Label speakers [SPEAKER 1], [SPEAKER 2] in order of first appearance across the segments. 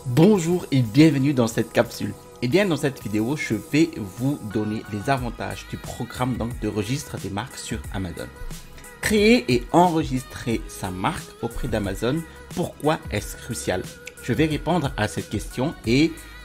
[SPEAKER 1] Bonjour et bienvenue dans cette capsule. Et bien dans cette vidéo, je vais vous donner les avantages du programme de registre des marques sur Amazon. Créer et enregistrer sa marque auprès d'Amazon, pourquoi est-ce crucial? Je vais répondre à cette question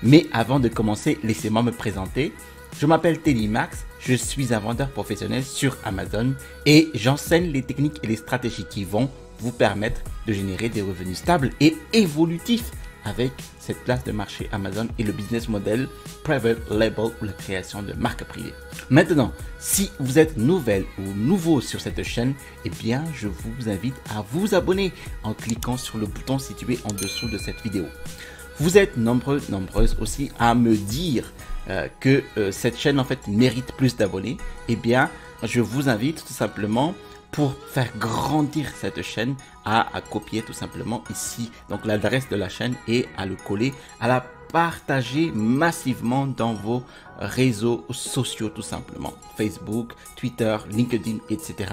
[SPEAKER 1] mais avant de commencer, laissez-moi me présenter. Je m'appelle Télimax, je suis un vendeur professionnel sur Amazon et j'enseigne les techniques et les stratégies qui vont vous permettre de générer des revenus stables et évolutifs avec cette place de marché Amazon et le business model Private Label ou la création de marques privées. Maintenant, si vous êtes nouvelle ou nouveau sur cette chaîne, eh bien, je vous invite à vous abonner en cliquant sur le bouton situé en dessous de cette vidéo. Vous êtes nombreuses aussi à me dire que cette chaîne en fait mérite plus d'abonnés. Eh bien, je vous invite tout simplement pour faire grandir cette chaîne à copier tout simplement ici donc l'adresse de la chaîne et à le coller, à la partager massivement dans vos réseaux sociaux tout simplement, Facebook, Twitter, LinkedIn, etc.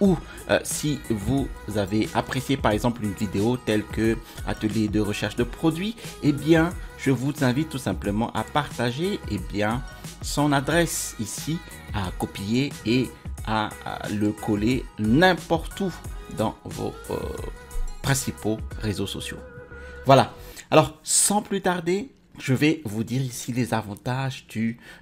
[SPEAKER 1] Ou si vous avez apprécié par exemple une vidéo telle que atelier de recherche de produits, eh bien je vous invite tout simplement à partager son adresse ici, à copier et à le coller n'importe où dans vos principaux réseaux sociaux. Voilà. Alors, sans plus tarder, je vais vous dire ici les avantages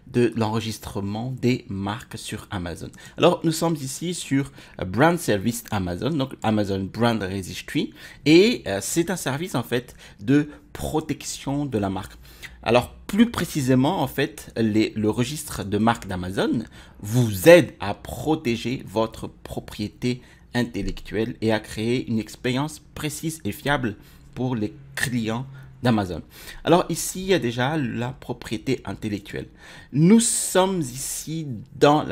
[SPEAKER 1] de l'enregistrement des marques sur Amazon. Alors, nous sommes ici sur Brand Service Amazon, donc Amazon Brand Registry, et c'est un service en fait de protection de la marque. Alors, plus précisément, en fait, le registre de marque d'Amazon vous aide à protéger votre propriété intellectuelle et à créer une expérience précise et fiable pour les clients d'Amazon. Alors ici, il y a déjà la propriété intellectuelle. Nous sommes ici dans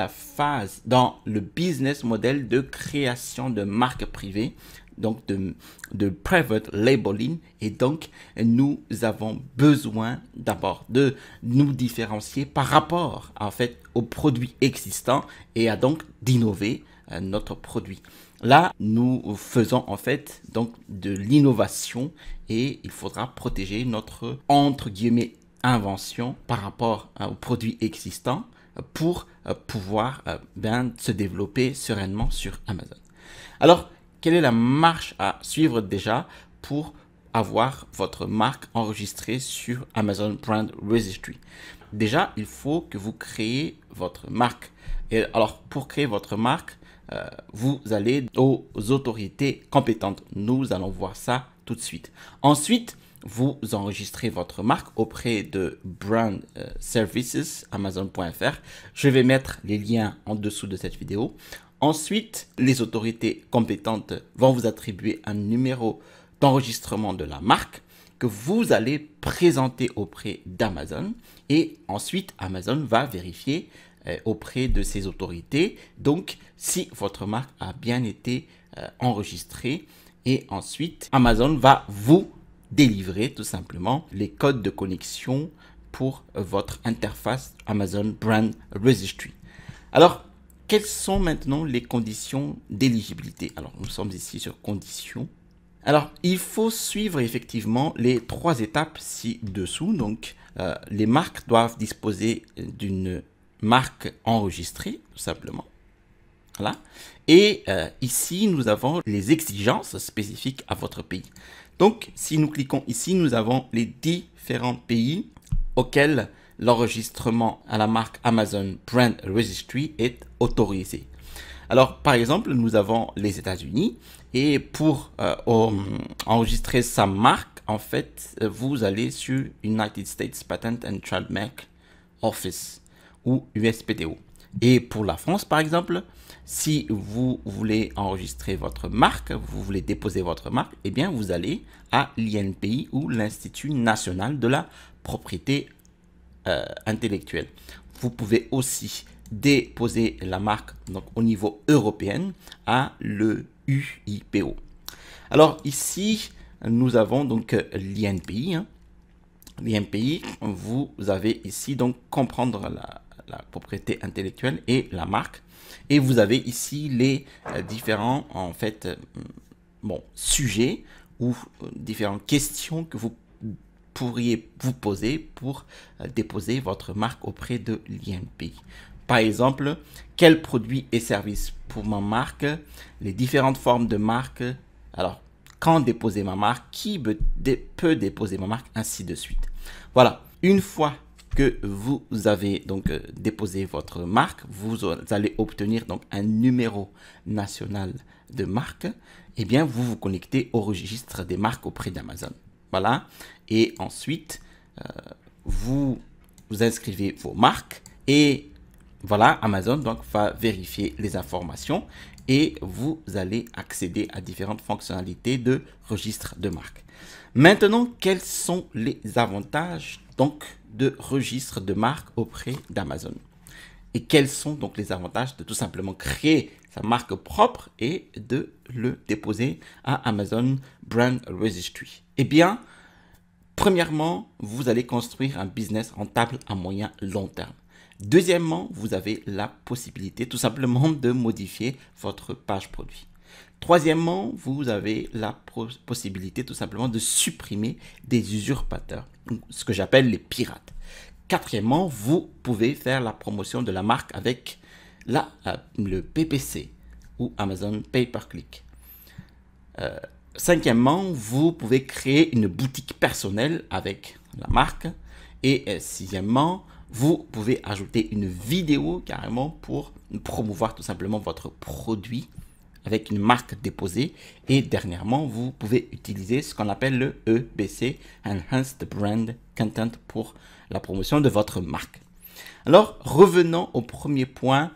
[SPEAKER 1] le business model de création de marques privées, donc de private labeling, et donc nous avons besoin d'abord de nous différencier par rapport en fait aux produits existants et à donc d'innover notre produit. Là, nous faisons en fait donc de l'innovation et il faudra protéger notre entre guillemets invention par rapport aux produits existants pour pouvoir se développer sereinement sur Amazon. Alors, quelle est la marche à suivre déjà pour avoir votre marque enregistrée sur Amazon Brand Registry? Déjà, il faut que vous créez votre marque. Et alors, pour créer votre marque, vous allez aux autorités compétentes. Nous allons voir ça tout de suite. Ensuite, vous enregistrez votre marque auprès de Brand Services, Amazon.fr. Je vais mettre les liens en dessous de cette vidéo. Ensuite, les autorités compétentes vont vous attribuer un numéro d'enregistrement de la marque que vous allez présenter auprès d'Amazon. Et ensuite, Amazon va vérifier auprès de ces autorités, donc si votre marque a bien été enregistrée, et ensuite Amazon va vous délivrer tout simplement les codes de connexion pour votre interface Amazon Brand Registry. Alors, quelles sont maintenant les conditions d'éligibilité? Alors, nous sommes ici sur conditions. Alors, il faut suivre effectivement les 3 étapes ci-dessous. Donc, les marques doivent disposer d'une marque enregistrée, tout simplement. Voilà. Et ici, nous avons les exigences spécifiques à votre pays. Donc, si nous cliquons ici, nous avons les différents pays auxquels l'enregistrement à la marque Amazon Brand Registry est autorisé. Alors, par exemple, nous avons les États-Unis et pour enregistrer sa marque, en fait, vous allez sur United States Patent and Trademark Office ou USPTO. Et pour la France, par exemple, si vous voulez enregistrer votre marque, vous voulez déposer votre marque, eh bien, vous allez à l'INPI ou l'Institut national de la propriété intellectuelle. Vous pouvez aussi déposer la marque donc, au niveau européen à l'UIPO. Alors ici, nous avons donc l'INPI. L'INPI, vous avez ici donc comprendre la propriété intellectuelle et la marque. Et vous avez ici les différents en fait sujets ou différentes questions que vous pourriez vous poser pour déposer votre marque auprès de l'INPI. Par exemple, quels produits et services pour ma marque, les différentes formes de marque, alors quand déposer ma marque, qui peut déposer ma marque, ainsi de suite. Voilà, une fois que vous avez donc déposé votre marque, vous allez obtenir donc un numéro national de marque. Eh bien, vous vous connectez au registre des marques auprès d'Amazon. Voilà, et ensuite, vous inscrivez vos marques et voilà, Amazon donc va vérifier les informations et vous allez accéder à différentes fonctionnalités de registre de marque. Maintenant, quels sont les avantages donc de registre de marque auprès d'Amazon? Et quels sont donc les avantages de tout simplement créer sa marque propre et de le déposer à Amazon Brand Registry? Eh bien, premièrement, vous allez construire un business rentable à moyen long terme. Deuxièmement, vous avez la possibilité tout simplement de modifier votre page produit. Troisièmement, vous avez la possibilité tout simplement de supprimer des usurpateurs, ce que j'appelle les pirates. Quatrièmement, vous pouvez faire la promotion de la marque avec le PPC ou Amazon Pay Per Click. Cinquièmement, vous pouvez créer une boutique personnelle avec la marque. Et sixièmement, vous pouvez ajouter une vidéo carrément pour promouvoir tout simplement votre produit avec une marque déposée. Et dernièrement, vous pouvez utiliser ce qu'on appelle le EBC, Enhanced Brand Content, pour la promotion de votre marque. Alors, revenons au premier point.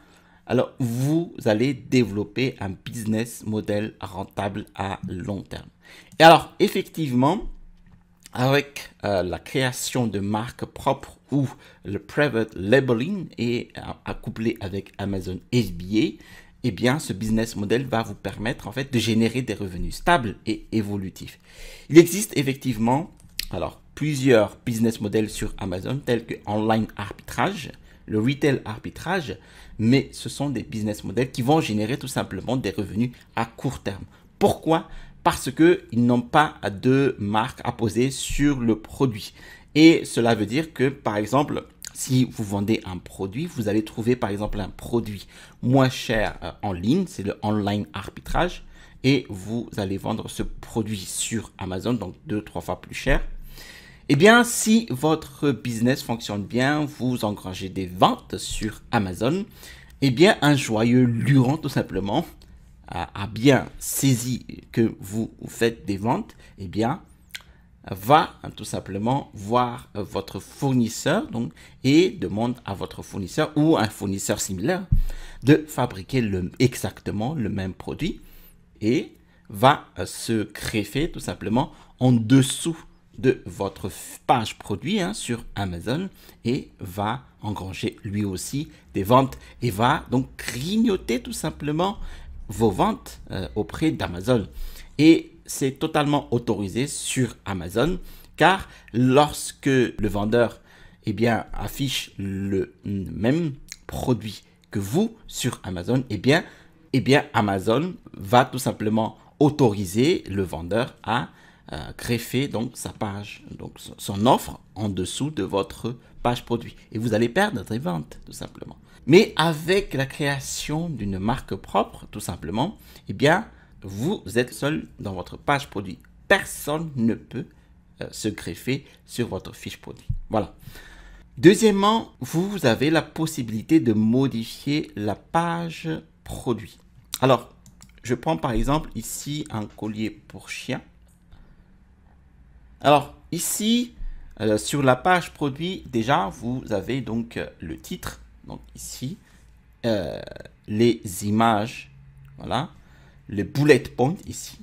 [SPEAKER 1] Alors, vous allez développer un business model rentable à long terme. Et alors, effectivement, avec la création de marques propres ou le private labeling et accouplé avec Amazon FBA, eh bien, ce business model va vous permettre en fait de générer des revenus stables et évolutifs. Il existe effectivement plusieurs business models sur Amazon tels que online arbitrage, le retail arbitrage, mais ce sont des business models qui vont générer tout simplement des revenus à court terme. Pourquoi ? Parce qu'ils n'ont pas de marque à poser sur le produit. Et cela veut dire que, par exemple, si vous vendez un produit, vous allez trouver par exemple un produit moins cher en ligne, c'est le online arbitrage, et vous allez vendre ce produit sur Amazon, donc 2-3 fois plus cher. Eh bien, si votre business fonctionne bien, vous engrangez des ventes sur Amazon, eh bien, un joyeux luron tout simplement a bien saisi que vous faites des ventes, eh bien, va tout simplement voir votre fournisseur et demande à votre fournisseur ou un fournisseur similaire de fabriquer exactement le même produit et va se greffer tout simplement en dessous de votre page produit sur Amazon et va engranger lui aussi des ventes et va donc grignoter tout simplement vos ventes auprès d'Amazon. Et c'est totalement autorisé sur Amazon car lorsque le vendeur affiche le même produit que vous sur Amazon, eh bien Amazon va tout simplement autoriser le vendeur à greffer donc sa page, donc son offre en dessous de votre page produit. Et vous allez perdre des ventes tout simplement. Mais avec la création d'une marque propre, tout simplement, eh bien, vous êtes seul dans votre page produit. Personne ne peut se greffer sur votre fiche produit. Voilà. Deuxièmement, vous avez la possibilité de modifier la page produit. Alors, je prends par exemple ici un collier pour chien. Alors, ici, sur la page produit, déjà, vous avez donc le titre. Donc ici, les images, voilà, le bullet point ici.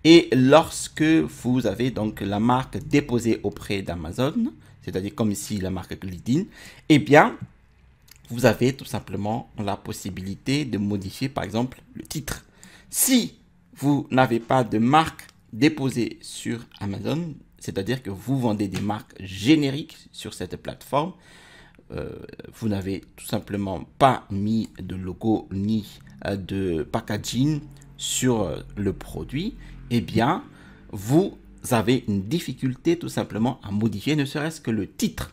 [SPEAKER 1] Et lorsque vous avez donc la marque déposée auprès d'Amazon, c'est-à-dire comme ici la marque Glidin, eh bien, vous avez tout simplement la possibilité de modifier par exemple le titre. Si vous n'avez pas de marque déposée sur Amazon, c'est-à-dire que vous vendez des marques génériques sur cette plateforme, vous n'avez tout simplement pas mis de logo ni de packaging sur le produit, eh bien, vous avez une difficulté tout simplement à modifier ne serait-ce que le titre.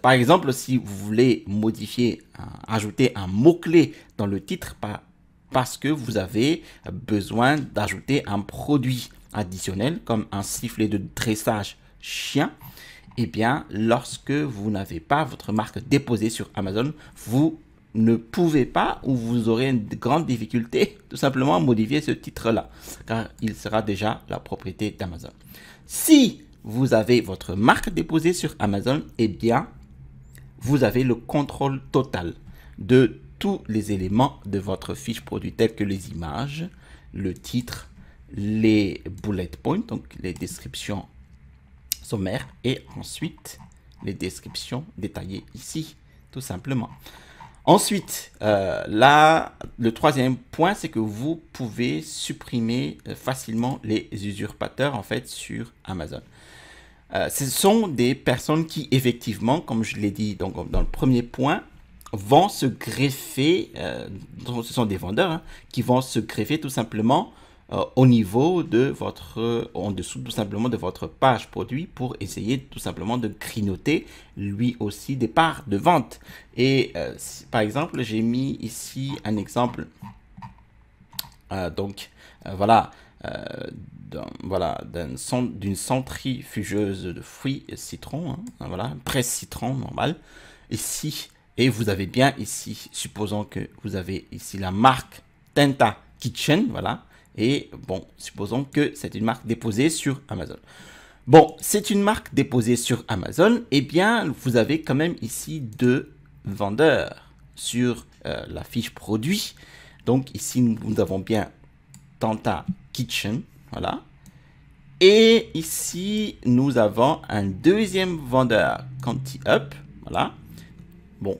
[SPEAKER 1] Par exemple, si vous voulez modifier, ajouter un mot-clé dans le titre parce que vous avez besoin d'ajouter un produit additionnel comme un sifflet de dressage chien, eh bien, lorsque vous n'avez pas votre marque déposée sur Amazon, vous ne pouvez pas ou vous aurez une grande difficulté tout simplement à modifier ce titre-là, car il sera déjà la propriété d'Amazon. Si vous avez votre marque déposée sur Amazon, eh bien, vous avez le contrôle total de tous les éléments de votre fiche produit, tels que les images, le titre, les bullet points, donc les descriptions sommaires, et ensuite les descriptions détaillées ici, tout simplement. Ensuite, là, le troisième point, c'est que vous pouvez supprimer facilement les usurpateurs en fait sur Amazon. Ce sont des personnes qui, effectivement, comme je l'ai dit donc, dans le premier point, vont se greffer, ce sont des vendeurs hein, qui vont se greffer tout simplement au niveau de votre, en dessous tout simplement de votre page produit pour essayer tout simplement de grignoter lui aussi des parts de vente. Et par exemple, j'ai mis ici un exemple, voilà, d'une centrifugeuse de fruits citron, hein, voilà, presse citron normal ici, et vous avez bien ici, supposons que vous avez ici la marque Tenta Kitchen, voilà, et bon, supposons que c'est une marque déposée sur Amazon. Bon, c'est une marque déposée sur Amazon, et bien vous avez quand même ici deux vendeurs sur la fiche produit. Donc ici nous avons bien Tenta Kitchen, voilà. Et ici, nous avons un deuxième vendeur, Canty Up, voilà. Bon.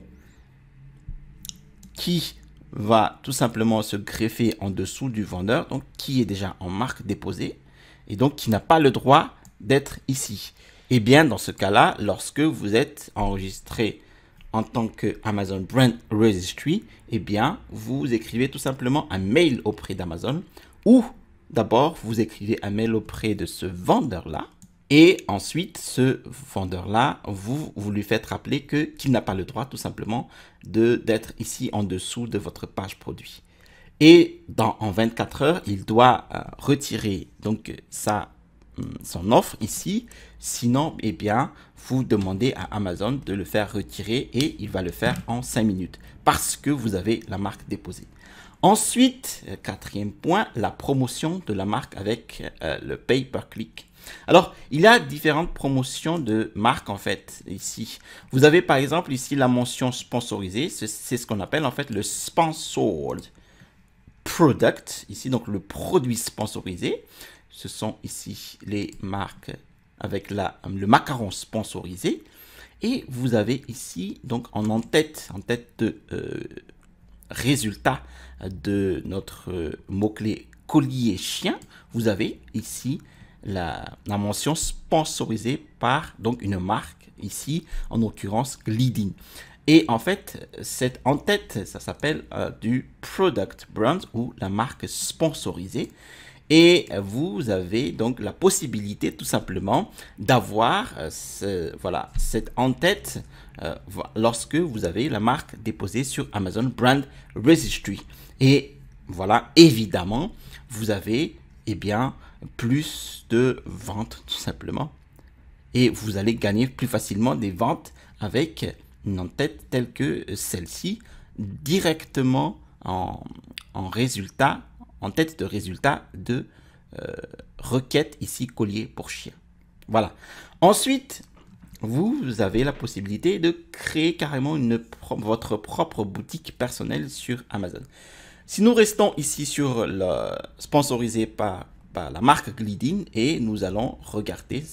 [SPEAKER 1] Qui va tout simplement se greffer en dessous du vendeur, donc qui est déjà en marque déposée, et donc qui n'a pas le droit d'être ici. Et bien, dans ce cas-là, lorsque vous êtes enregistré en tant que Amazon Brand Registry, eh bien, vous écrivez tout simplement un mail auprès d'Amazon ou d'abord, vous écrivez un mail auprès de ce vendeur-là et ensuite, ce vendeur-là, vous lui faites rappeler qu'il n'a pas le droit tout simplement d'être ici en dessous de votre page produit. Et en 24 heures, il doit retirer donc son offre ici. Sinon, eh bien, vous demandez à Amazon de le faire retirer et il va le faire en 5 minutes parce que vous avez la marque déposée. Ensuite, quatrième point, la promotion de la marque avec le pay-per-click. Alors, il y a différentes promotions de marques en fait ici. Vous avez par exemple ici la mention sponsorisée. C'est ce qu'on appelle en fait le sponsored product. Ici, donc le produit sponsorisé. Ce sont ici les marques avec le macaron sponsorisé. Et vous avez ici donc en tête de résultat de notre mot-clé collier chien, vous avez ici la mention sponsorisée par donc une marque ici, en l'occurrence Gliding. Et en fait, cette en-tête, ça s'appelle du product brand ou la marque sponsorisée. Et vous avez donc la possibilité tout simplement d'avoir voilà, cette en-tête lorsque vous avez la marque déposée sur Amazon Brand Registry. Et voilà, évidemment, vous avez eh bien, plus de ventes tout simplement. Et vous allez gagner plus facilement des ventes avec une en-tête telle que celle-ci, directement en résultat, en tête de résultat de requête ici collier pour chien. Voilà. Ensuite, vous avez la possibilité de créer carrément votre propre boutique personnelle sur Amazon. Si nous restons ici sur le sponsorisé par la marque Gliding et nous allons regarder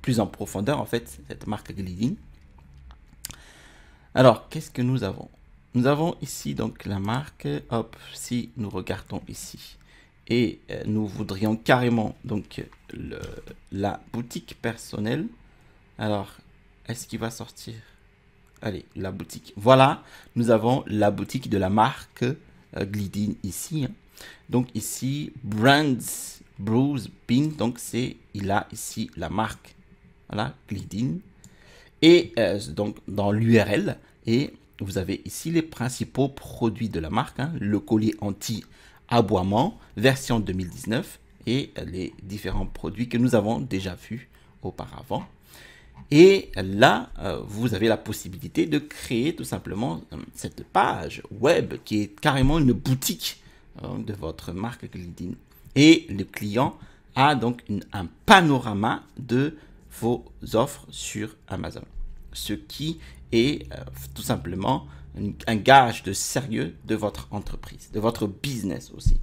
[SPEAKER 1] plus en profondeur en fait cette marque Gliding. Alors, qu'est-ce que nous avons? Nous avons ici donc la marque, hop, si nous regardons ici et nous voudrions carrément donc la boutique personnelle. Alors, est-ce qu'il va sortir? Allez, la boutique. Voilà, nous avons la boutique de la marque Gliding ici. Hein. Donc ici, Brands Bruce Bean, donc il a ici la marque, voilà, Glidding, et donc dans l'URL, et vous avez ici les principaux produits de la marque, hein, le collier anti-aboiement, version 2019, et les différents produits que nous avons déjà vus auparavant. Et là, vous avez la possibilité de créer tout simplement cette page web qui est carrément une boutique de votre marque Glidding. Et le client a donc un panorama de vos offres sur Amazon. Ce qui est tout simplement un gage de sérieux de votre entreprise, de votre business aussi.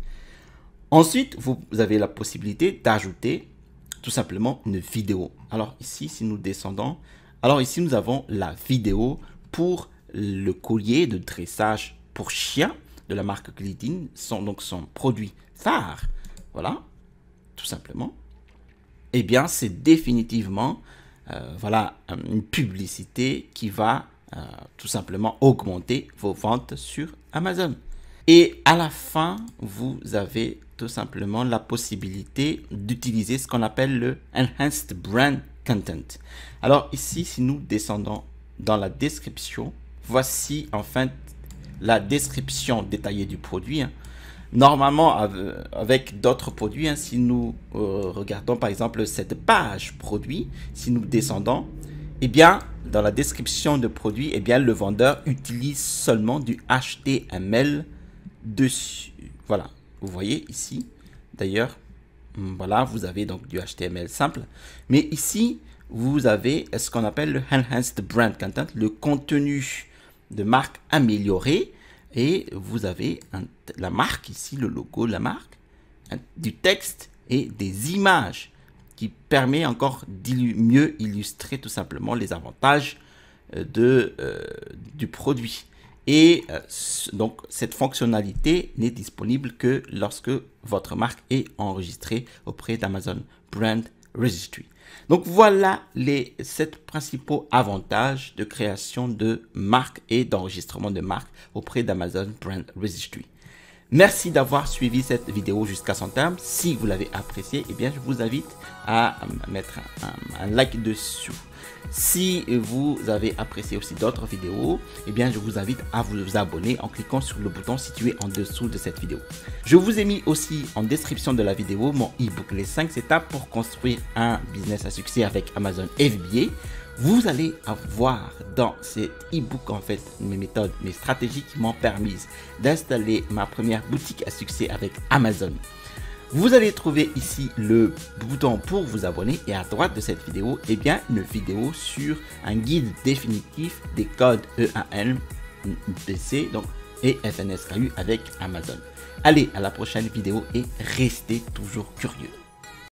[SPEAKER 1] Ensuite, vous avez la possibilité d'ajouter tout simplement une vidéo. Alors ici, si nous descendons, alors ici nous avons la vidéo pour le collier de dressage pour chien de la marque Glidding, donc son produit phare. Voilà, tout simplement. Eh bien, c'est définitivement voilà, une publicité qui va tout simplement augmenter vos ventes sur Amazon. Et à la fin, vous avez tout simplement la possibilité d'utiliser ce qu'on appelle le Enhanced Brand Content. Alors ici, si nous descendons dans la description, voici enfin la description détaillée du produit. Hein. Normalement, avec d'autres produits, hein, si nous regardons par exemple cette page produit, si nous descendons, eh bien, dans la description de produit, eh bien, le vendeur utilise seulement du HTML dessus. Voilà, vous voyez ici. D'ailleurs, voilà, vous avez donc du HTML simple. Mais ici, vous avez ce qu'on appelle le Enhanced Brand Content, le contenu de marque amélioré. Et vous avez la marque ici, le logo de la marque, du texte et des images qui permet encore de mieux illustrer tout simplement les avantages du produit. Et donc, cette fonctionnalité n'est disponible que lorsque votre marque est enregistrée auprès d'Amazon Brand Registry. Donc, voilà les 7 principaux avantages de création de marque et d'enregistrement de marque auprès d'Amazon Brand Registry. Merci d'avoir suivi cette vidéo jusqu'à son terme. Si vous l'avez appréciée, eh bien, je vous invite à mettre un like dessous. Si vous avez apprécié aussi d'autres vidéos, eh bien, je vous invite à vous abonner en cliquant sur le bouton situé en dessous de cette vidéo. Je vous ai mis aussi en description de la vidéo mon e-book Les 5 étapes pour construire un business à succès avec Amazon FBA. Vous allez avoir dans cet e-book en fait mes méthodes, mes stratégies qui m'ont permis d'installer ma première boutique à succès avec Amazon. Vous allez trouver ici le bouton pour vous abonner et à droite de cette vidéo, eh bien, une vidéo sur un guide définitif des codes EAN, PC donc, et FNSKU avec Amazon. Allez, à la prochaine vidéo et restez toujours curieux.